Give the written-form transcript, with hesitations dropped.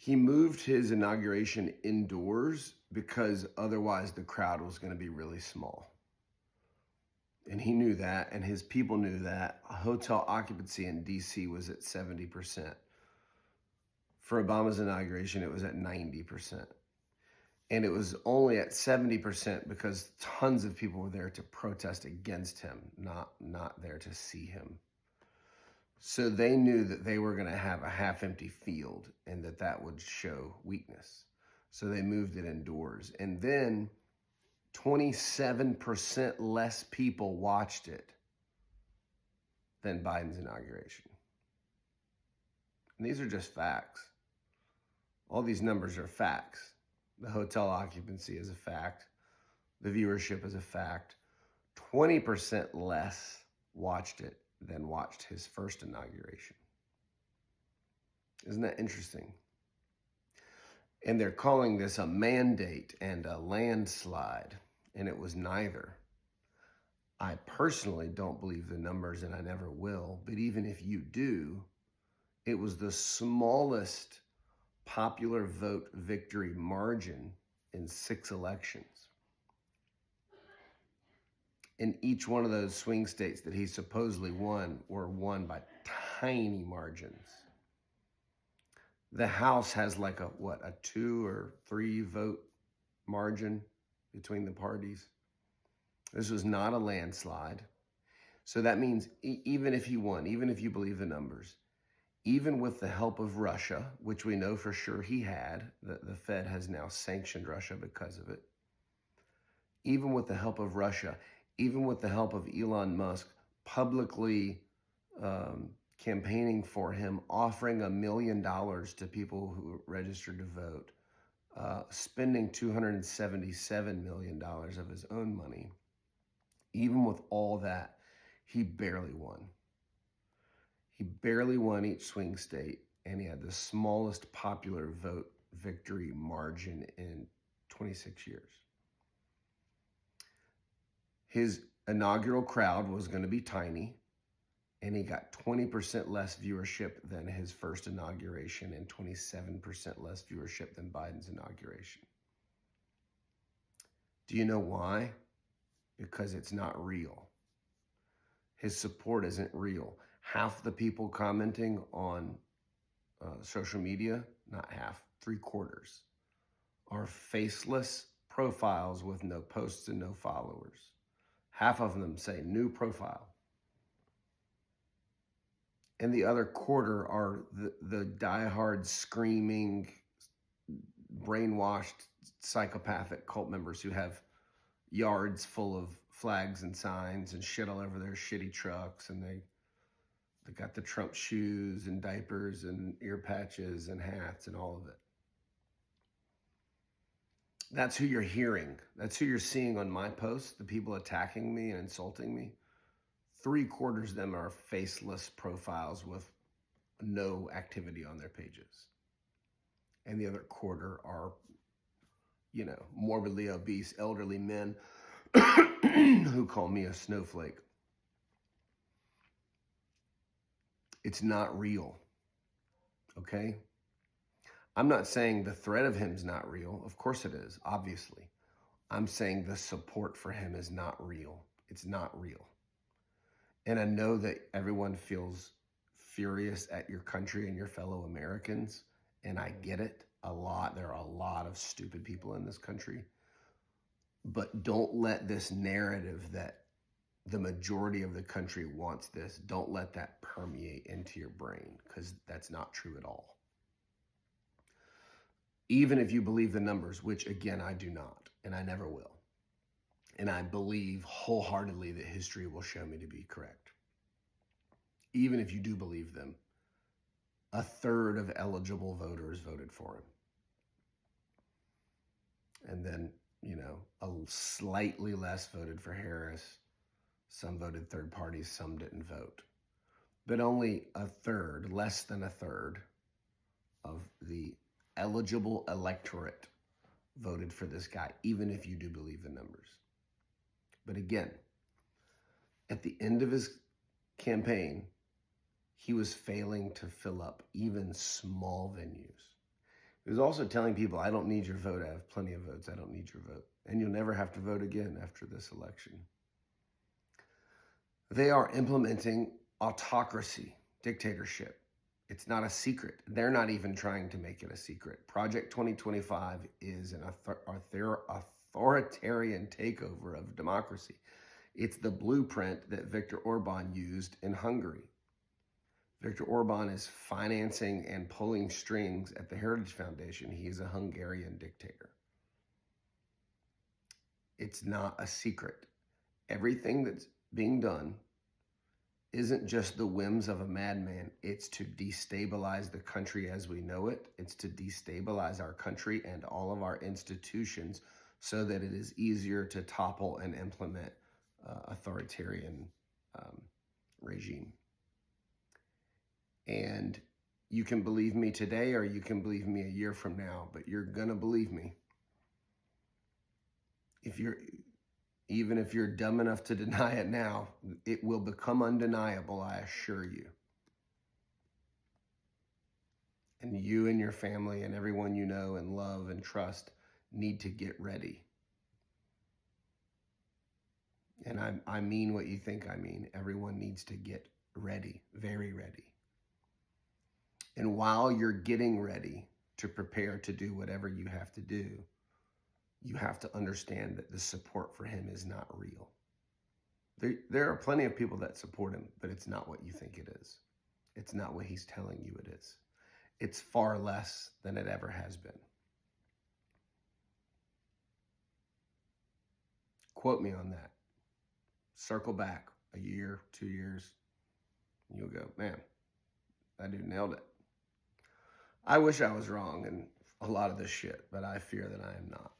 He moved his inauguration indoors because otherwise the crowd was going to be really small. And he knew that, and his people knew that. Hotel occupancy in D.C. was at 70%. For Obama's inauguration, it was at 90%. And it was only at 70% because tons of people were there to protest against him, not there to see him. So they knew that they were going to have a half-empty field and that would show weakness. So they moved it indoors. And then 27% less people watched it than Biden's inauguration. And these are just facts. All these numbers are facts. The hotel occupancy is a fact. The viewership is a fact. 20% less watched it than watched his first inauguration. Isn't that interesting? And they're calling this a mandate and a landslide, and it was neither. I personally don't believe the numbers, and I never will, but even if you do, it was the smallest popular vote victory margin in 6 elections. In each one of those swing states that he supposedly won were won by tiny margins. The House has like a 2 or 3 vote margin between the parties. This was not a landslide. So that means even if he won, even if you believe the numbers, even with the help of Russia, which we know for sure he had, the Fed has now sanctioned Russia because of it. Even with the help of Russia, even with the help of Elon Musk publicly campaigning for him, offering $1 million to people who registered to vote, spending $277 million of his own money, even with all that, he barely won. He barely won each swing state, and he had the smallest popular vote victory margin in 26 years. His inaugural crowd was going to be tiny, and he got 20% less viewership than his first inauguration and 27% less viewership than Biden's inauguration. Do you know why? Because it's not real. His support isn't real. Half the people commenting on social media, not half, 3/4, are faceless profiles with no posts and no followers. Half of them say new profile. And the other quarter are the diehard, screaming, brainwashed, psychopathic cult members who have yards full of flags and signs and shit all over their shitty trucks, and they got the Trump shoes and diapers and ear patches and hats and all of it. That's who you're hearing. That's who you're seeing on my posts, the people attacking me and insulting me. 3/4 of them are faceless profiles with no activity on their pages. And the other quarter are, morbidly obese, elderly men who call me a snowflake. It's not real, okay? I'm not saying the threat of him is not real. Of course it is, obviously. I'm saying the support for him is not real. It's not real. And I know that everyone feels furious at your country and your fellow Americans, and I get it a lot. There are a lot of stupid people in this country. But don't let this narrative that the majority of the country wants this, don't let that permeate into your brain, because that's not true at all. Even if you believe the numbers, which again, I do not, and I never will. And I believe wholeheartedly that history will show me to be correct. Even if you do believe them, 1/3 of eligible voters voted for him. And then, a slightly less voted for Harris. Some voted third parties, some didn't vote. But only 1/3, less than 1/3 of the eligible electorate voted for this guy, even if you do believe the numbers. But again, at the end of his campaign, he was failing to fill up even small venues. He was also telling people, I don't need your vote. I have plenty of votes. I don't need your vote. And you'll never have to vote again after this election. They are implementing autocracy, dictatorship. It's not a secret. They're not even trying to make it a secret. Project 2025 is an authoritarian takeover of democracy. It's the blueprint that Viktor Orban used in Hungary. Viktor Orban is financing and pulling strings at the Heritage Foundation. He is a Hungarian dictator. It's not a secret. Everything that's being done isn't just the whims of a madman. It's to destabilize the country as we know it. It's to destabilize our country and all of our institutions so that it is easier to topple and implement authoritarian regime. And you can believe me today or you can believe me a year from now, but you're going to believe me. Even if you're dumb enough to deny it now, it will become undeniable, I assure you. And you and your family and everyone you know and love and trust need to get ready. And I mean what you think I mean. Everyone needs to get ready, very ready. And while you're getting ready to prepare to do whatever you have to do, you have to understand that the support for him is not real. There are plenty of people that support him, but it's not what you think it is. It's not what he's telling you it is. It's far less than it ever has been. Quote me on that. Circle back a year, 2 years, and you'll go, man, that dude nailed it. I wish I was wrong in a lot of this shit, but I fear that I am not.